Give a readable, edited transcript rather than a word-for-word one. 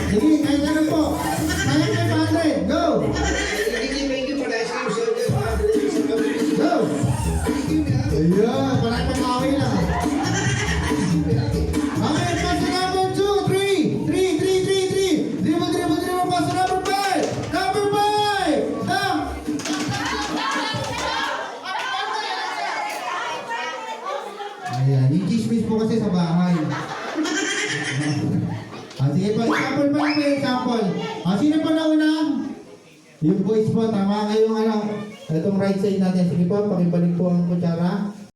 Sige, kahit ano po. Kaya kay 500. Go! Go! Ayan, parang pang-away lang. Okay, pass to number 2, 3. 3. Dribble, pass to number 5. Number 5! Dunk! Ayan, yung chismis po kasi sa bahay. Sige po, sample pa lang po yung sample. Sino pa nauna? Yung boys po, tama kayong ano. Itong right side natin. Sige po, pakibalik po ang kutsara.